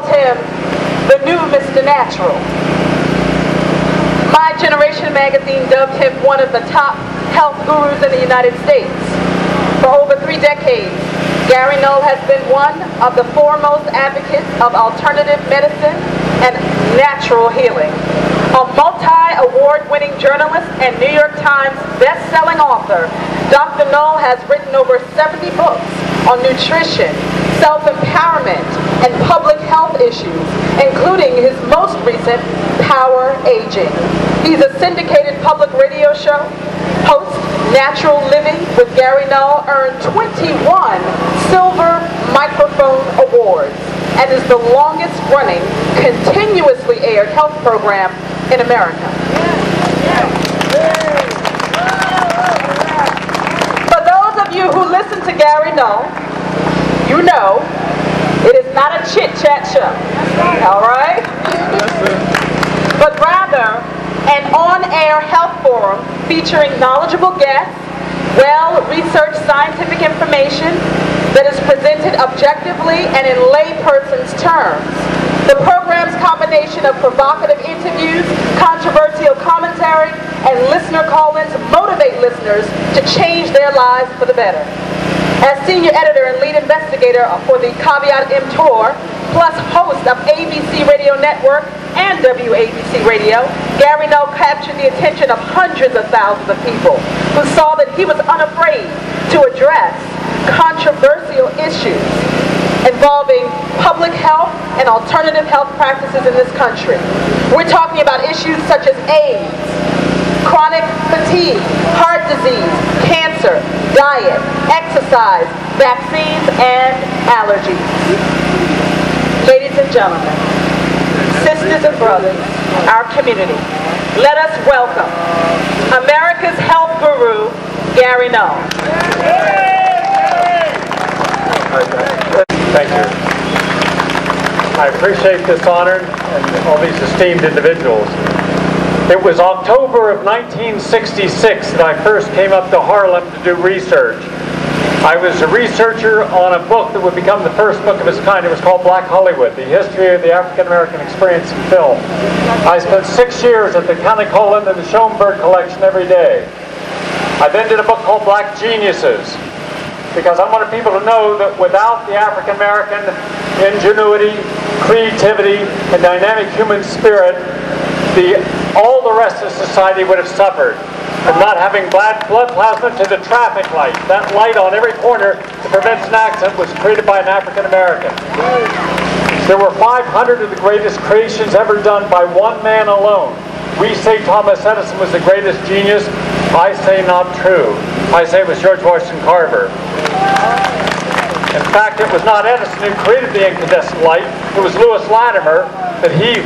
calls him the new Mr. Natural. My Generation magazine dubbed him one of the top health gurus in the United States. For over 3 decades, Gary Null has been one of the foremost advocates of alternative medicine and natural healing. A multi-award-winning journalist and New York Times best-selling author, Dr. Null has written over 70 books on nutrition, self-empowerment, and public health issues, including his most recent, Power Aging. He's a syndicated public radio show host. Natural Living with Gary Null earned 21 Silver Microphone Awards and is the longest-running, continuously aired health program in America. For those of you who listen to Gary Null, you know it is not a chit-chat show, all right? But rather an on-air health forum featuring knowledgeable guests, well-researched scientific information that is presented objectively and in layperson's terms. The program's combination of provocative interviews, controversial commentary, and listener call-ins motivate listeners to change their lives for the better. As senior editor and lead investigator for the Caveat Emptor, plus host of ABC Radio Network and WABC Radio, Gary Null captured the attention of hundreds of thousands of people who saw that he was unafraid to address controversial issues involving public health and alternative health practices in this country. We're talking about issues such as AIDS, chronic fatigue, heart disease, cancer, diet, exercise, vaccines, and allergies. Ladies and gentlemen, sisters and brothers, our community, let us welcome America's health guru, Gary Null. Thank you. I appreciate this honor and all these esteemed individuals. It was October of 1966 that I first came up to Harlem to do research. I was a researcher on a book that would become the first book of its kind. It was called Black Hollywood, the history of the African-American experience in film. I spent 6 years at the County Colin and the Schoenberg collection every day. I then did a book called Black Geniuses, because I wanted people to know that without the African-American ingenuity, creativity, and dynamic human spirit, all the rest of society would have suffered from not having blood plasma to the traffic light. That light on every corner that prevents an accident was created by an African-American. There were 500 of the greatest creations ever done by one man alone. We say Thomas Edison was the greatest genius. I say not true. I say it was George Washington Carver. In fact, it was not Edison who created the incandescent light. It was Lewis Latimer that he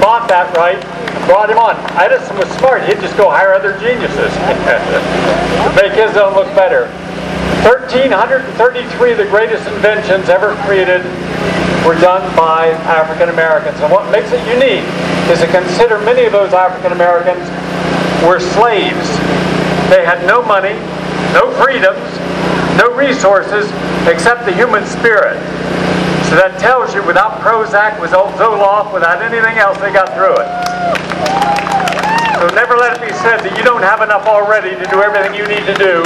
bought that right and brought him on. Edison was smart. He'd just go hire other geniuses to make his own look better. 1,333 of the greatest inventions ever created were done by African Americans. And what makes it unique is to consider many of those African Americans were slaves. They had no money, no freedoms, no resources except the human spirit. So that tells you without Prozac, without Zoloft, without anything else, they got through it. So never let it be said that you don't have enough already to do everything you need to do,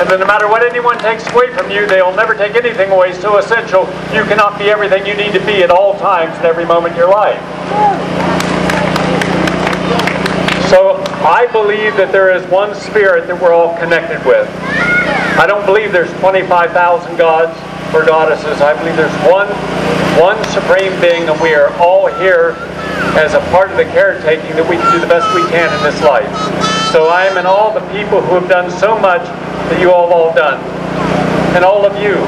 and that no matter what anyone takes away from you, they'll never take anything away so essential you cannot be everything you need to be at all times in every moment of your life. So I believe that there is one spirit that we're all connected with. I don't believe there's 25,000 gods or goddesses. I believe there's one supreme being, and we are all here as a part of the caretaking that we can do the best we can in this life. So I am in awe of the people who have done so much that you all have all done, and all of you.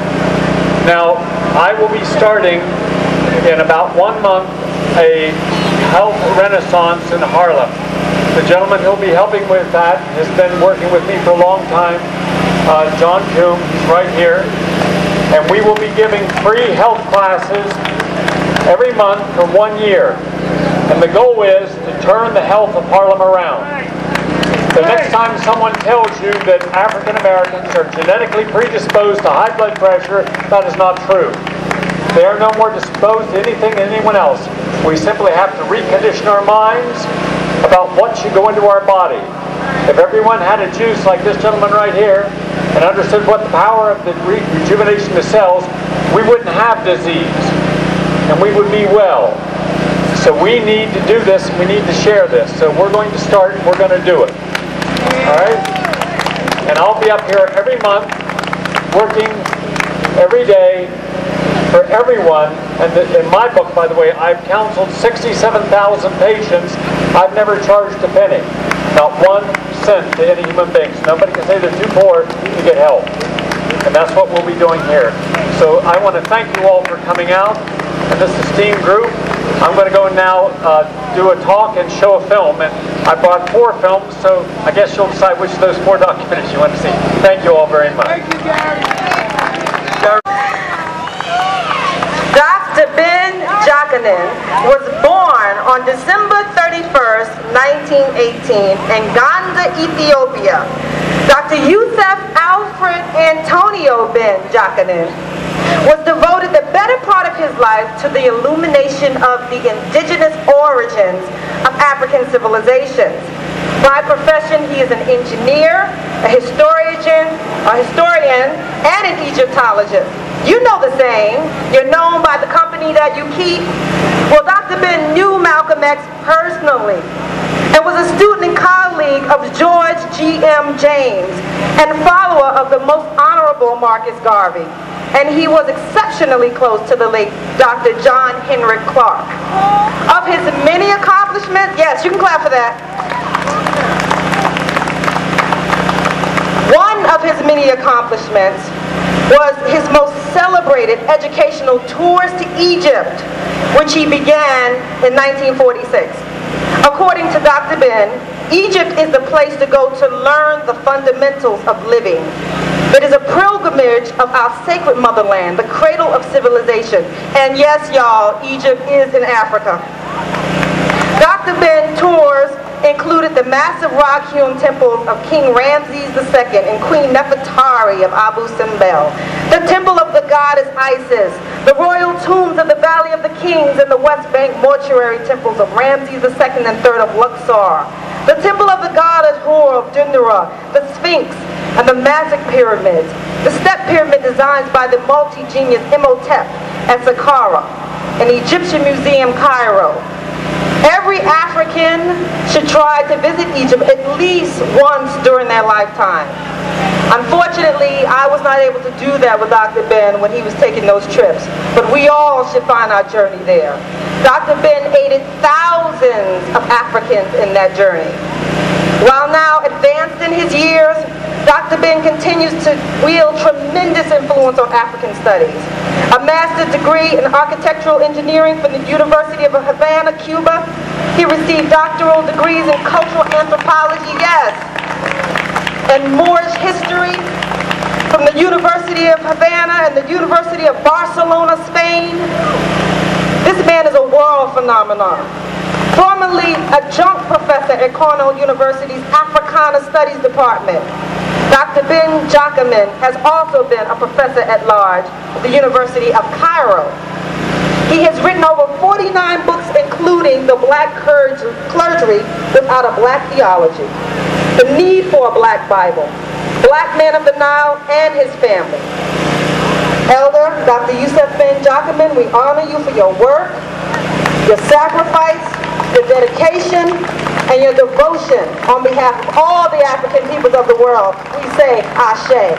Now, I will be starting in about 1 month a health renaissance in Harlem. The gentleman who'll be helping with that has been working with me for a long time, John Coombe, he's right here. And we will be giving free health classes every month for 1 year. And the goal is to turn the health of Harlem around. The next time someone tells you that African Americans are genetically predisposed to high blood pressure, that is not true. They are no more disposed to anything than anyone else. We simply have to recondition our minds about what should go into our body. If everyone had a juice like this gentleman right here and understood what the power of the rejuvenation of the cells, we wouldn't have disease and we would be well. So we need to do this, we need to share this. So we're going to start, we're going to do it. Alright? And I'll be up here every month, working every day for everyone. And in my book, by the way, I've counseled 67,000 patients. I've never charged a penny. Not 1 cent to any human beings. Nobody can say they're too poor to get help. And that's what we'll be doing here. So I want to thank you all for coming out and this esteemed group. I'm going to go now do a talk and show a film. And I brought 4 films, so I guess you'll decide which of those 4 documentaries you want to see. Thank you all very much. Thank you, Gary. Dr. Ben Jochannan was born on December 31st, 1918 in Ganda, Ethiopia. Dr. Yusuf Alfred Antonio Ben Jochannan was devoted the better part of his life to the illumination of the indigenous origins of African civilizations. By profession, he is an engineer, a historian, and an Egyptologist. You know the saying, you're known by the company that you keep. Well, Dr. Ben knew Malcolm X personally and was a student and colleague of George G.M. James and follower of the most honorable Marcus Garvey. And he was exceptionally close to the late Dr. John Henrik Clark. Of his many accomplishments, yes, you can clap for that. One of his many accomplishments was his most celebrated educational tours to Egypt, which he began in 1946. According to Dr. Ben, Egypt is the place to go to learn the fundamentals of living. It is a pilgrimage of our sacred motherland, the cradle of civilization. And yes, y'all, Egypt is in Africa. Dr. Ben tours included the massive rock-hewn temples of King Ramses II and Queen Nefertari of Abu Simbel, the temple of the goddess Isis, the royal tombs of the Valley of the Kings and the West Bank mortuary temples of Ramses II and III of Luxor, the temple of the goddess Hor of Dendera, the Sphinx, and the magic pyramids, the step pyramid designs by the multi-genius Imhotep at Saqqara, and the Egyptian Museum, Cairo. Every African should try to visit Egypt at least once during their lifetime. Unfortunately, I was not able to do that with Dr. Ben when he was taking those trips, but we all should find our journey there. Dr. Ben aided thousands of Africans in that journey. While now advanced in his years, Dr. Ben continues to wield tremendous influence on African studies. A master's degree in architectural engineering from the University of Havana, Cuba. He received doctoral degrees in cultural anthropology, yes, and Moorish history from the University of Havana and the University of Barcelona, Spain. This man is a world phenomenon. Formerly adjunct professor at Cornell University's Africana Studies Department, Dr. Ben Jochannan has also been a professor at large at the University of Cairo. He has written over 49 books, including The Black Clergy Without a Black Theology, The Need for a Black Bible, Black Man of the Nile, and His Family. Elder Dr. Yusuf Ben Jochannan, we honor you for your work, your sacrifice, your dedication, and your devotion on behalf of all the African peoples of the world. We say aSHe.